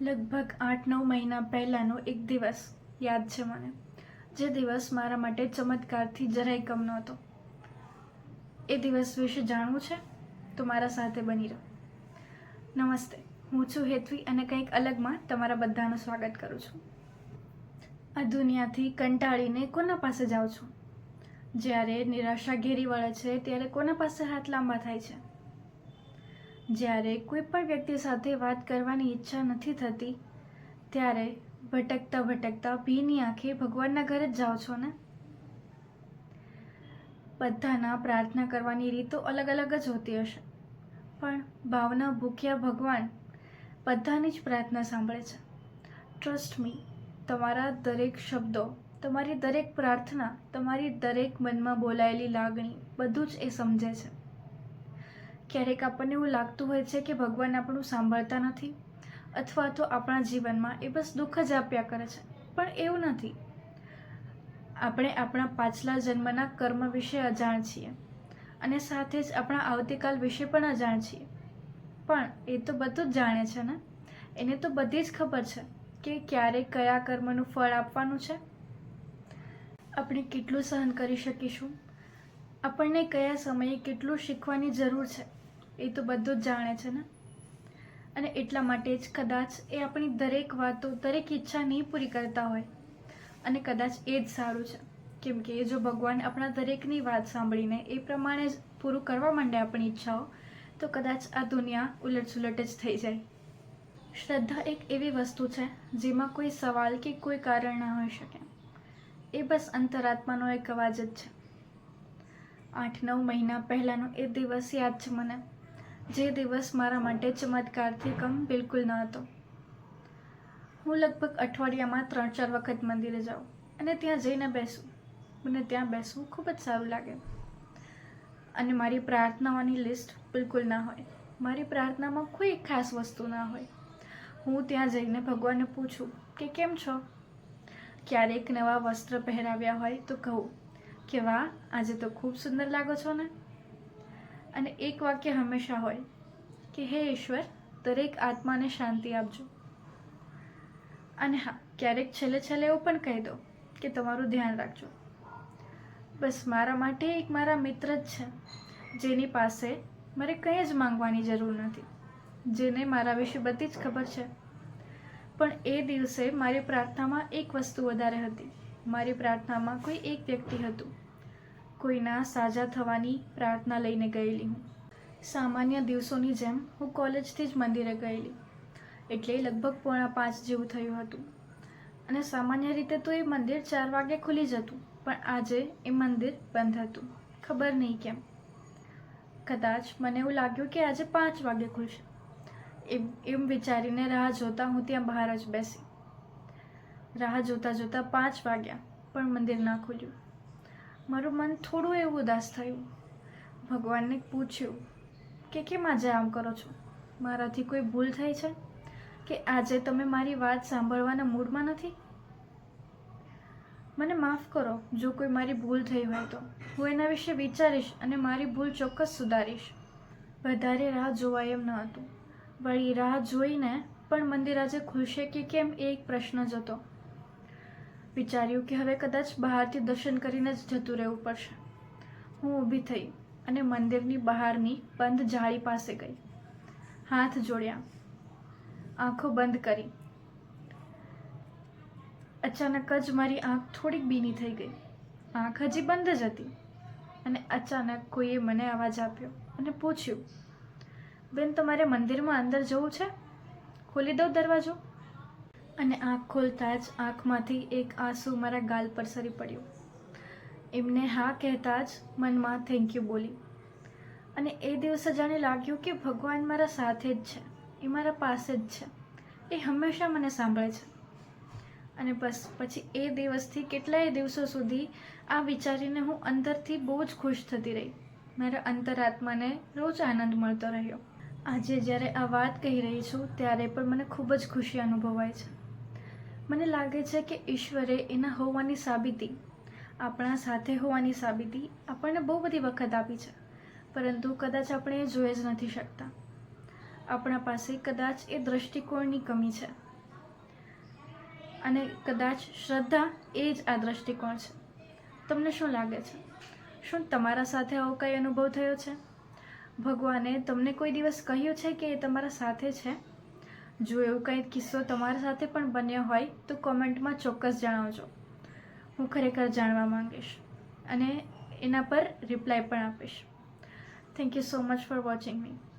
લગભગ 8-9 મહિના પહેલાંનો એક દિવસ યાદ છે મને, જે દિવસ મારા માટે ચમત્કારથી જરાય કમ નહોતો. એ દિવસ વિશે જાણવું છે તો મારા સાથે બની રહો. નમસ્તે, હું છું હેતવી અને કંઈક અલગમાં તમારા બધાનું સ્વાગત કરું છું. આ દુનિયાથી કંટાળીને કોના પાસે જાઉં છું? જ્યારે નિરાશા ઘેરી વળે છે ત્યારે કોના પાસે હાથ લાંબા થાય છે? જ્યારે કોઈ પણ વ્યક્તિ સાથે વાત કરવાની ઈચ્છા નથી થતી ત્યારે ભટકતા ભટકતા ભીની આંખે ભગવાનના ઘરે જ જાઓ છો ને? બધાના પ્રાર્થના કરવાની રીતો અલગ અલગ જ હોતી હશે, પણ ભાવના ભૂખ્યા ભગવાન બધાની જ પ્રાર્થના સાંભળે છે. ટ્રસ્ટ મી, તમારા દરેક શબ્દો, તમારી દરેક પ્રાર્થના, તમારી દરેક મનમાં બોલાયેલી લાગણી, બધું જ એ સમજે છે. ક્યારેક આપણને એવું લાગતું હોય છે કે ભગવાન આપણું સાંભળતા નથી, અથવા તો આપણા જીવનમાં એ બસ દુઃખ જ આપ્યા કરે છે, પણ એવું નથી. આપણે આપણા પાછલા જન્મના કર્મ વિશે અજાણ છીએ અને સાથે જ આપણા આવતીકાલ વિશે પણ અજાણ છીએ. પણ એ તો બધું જ જાણે છે ને. એને તો બધી જ ખબર છે કે ક્યારે કયા કર્મનું ફળ આપવાનું છે. આપણે કેટલું સહન કરી શકીશું, આપણને કયા સમયે કેટલું શીખવાની જરૂર છે, એ તો બધું જ જાણે છે ને. અને એટલા માટે જ કદાચ એ આપણી દરેક વાતો, દરેક ઈચ્છા નહીં પૂરી કરતા હોય. અને કદાચ એ જ સારું છે, કેમ કે જો ભગવાન આપણા દરેકની વાત સાંભળીને એ પ્રમાણે જ પૂરું કરવા માંડે આપણી ઈચ્છાઓ, તો કદાચ આ દુનિયા ઉલટસુલટ જ થઈ જાય. શ્રદ્ધા એક એવી વસ્તુ છે જેમાં કોઈ સવાલ કે કોઈ કારણ ના હોઈ શકે. એ બસ અંતરાત્માનો એક અવાજ જ છે. 8-9 મહિના પહેલાંનો એ દિવસ યાદ છે મને, જે દિવસ મારા માટે ચમત્કારથી કમ બિલકુલ ન હતો. હું લગભગ અઠવાડિયામાં 3-4 વખત મંદિરે જાઉં અને ત્યાં જઈને બેસું. મને ત્યાં બેસવું ખૂબ જ સારું લાગે. અને મારી પ્રાર્થનાઓની લિસ્ટ બિલકુલ ના હોય. મારી પ્રાર્થનામાં કોઈ ખાસ વસ્તુ ના હોય. હું ત્યાં જઈને ભગવાનને પૂછું કે કેમ છો? ક્યારેક નવા વસ્ત્ર પહેરાવ્યા હોય તો કહું કે વાહ, આજે તો ખૂબ સુંદર લાગો છો ને. અને એક વાક્ય હંમેશા હોય કે હે ઈશ્વર, દરેક આત્માને શાંતિ આપજો. અને હા, ક્યારેક છેલ્લે એવું પણ કહી દો કે તમારું ધ્યાન રાખજો. બસ મારા માટે એક મારા મિત્ર જ છે, જેની પાસે મારે કંઈ જ માંગવાની જરૂર નથી, જેને મારા વિશે બધી જ ખબર છે. પણ એ દિવસે મારી પ્રાર્થનામાં એક વસ્તુ વધારે હતી. મારી પ્રાર્થનામાં કોઈ એક વ્યક્તિ હતું. કોઈના સાજા થવાની પ્રાર્થના લઈને ગયેલી હું. સામાન્ય દિવસોની જેમ હું કોલેજથી જ મંદિરે ગયેલી, એટલે લગભગ 4:45 જેવું થયું હતું. અને સામાન્ય રીતે તો એ મંદિર 4 વાગે ખુલી જતું, પણ આજે એ મંદિર બંધ હતું. ખબર નહીં કેમ. કદાચ મને એવું લાગ્યું કે આજે 5 વાગે ખુલશે. એમ વિચારીને રાહ જોતા હું ત્યાં બહાર જ બેસી. રાહ જોતા 5 વાગ્યા, પણ મંદિર ના ખુલ્યું. મારું મન થોડું એવું ઉદાસ થયું. ભગવાનને પૂછ્યું કે કેમ આજે આમ કરો છો? મારાથી કોઈ ભૂલ થઈ છે કે આજે તમે મારી વાત સાંભળવાના મૂડમાં નથી? મને માફ કરો જો કોઈ મારી ભૂલ થઈ હોય તો. હું એના વિશે વિચારીશ અને મારી ભૂલ ચોક્કસ સુધારીશ. વધારે રાહ જોવાય એમ ન હતું. વળી રાહ જોઈને પણ મંદિર આજે ખુલશે કે કેમ એ એક પ્રશ્ન જ હતો. વિચાર્યું કે હવે કદાચ બહારથી દર્શન કરીને જ જતું રહેવું પડશે. હું ઊભી થઈ અને મંદિરની બહારની બંધ જાળી પાસે ગઈ. હાથ જોડ્યા, આંખો બંધ કરી. અચાનક જ મારી આંખ થોડીક ભીની થઈ ગઈ. આંખ હજી બંધ જ હતી અને અચાનક કોઈએ મને અવાજ આપ્યો અને પૂછ્યું, બેન, તમારે મંદિરમાં અંદર જવું છે? ખોલી દઉં દરવાજો? અને આંખ ખોલતા જ આંખમાંથી એક આંસુ મારા ગાલ પર સરી પડ્યું. એમને હા કહેતા જ મનમાં થેન્ક યુ બોલી. અને એ દિવસે જાણે લાગ્યું કે ભગવાન મારા સાથે જ છે, એ મારા પાસે જ છે, એ હંમેશા મને સાંભળે છે. અને બસ પછી એ દિવસથી કેટલાય દિવસો સુધી આ વિચારીને હું અંદરથી બહુ જ ખુશ થતી રહી. મારા અંતરાત્માને રોજ આનંદ મળતો રહ્યો. આજે જ્યારે આ વાત કહી રહી છું ત્યારે પણ મને ખૂબ જ ખુશી અનુભવાય છે. મને લાગે છે કે ઈશ્વરે એના હોવાની સાબિતી, આપણા સાથે હોવાની સાબિતી આપણને બહુ બધી વખત આપી છે, પરંતુ કદાચ આપણે એ જોઈ જ નથી શકતા. આપણા પાસે કદાચ એ દૃષ્ટિકોણની કમી છે. અને કદાચ શ્રદ્ધા એ જ આ દ્રષ્ટિકોણ છે. તમને શું લાગે છે? શું તમારા સાથે આવો કંઈ અનુભવ થયો છે? ભગવાને તમને કોઈ દિવસ કહ્યું છે કે એ તમારા સાથે છે? જો એવું કંઈ કિસ્સો તમારા સાથે પણ બન્યો હોય તો કોમેન્ટમાં ચોક્કસ જણાવજો. હું ખરેખર જાણવા માંગીશ અને એના પર રિપ્લાય પણ આપીશ. Thank you so much for watching me.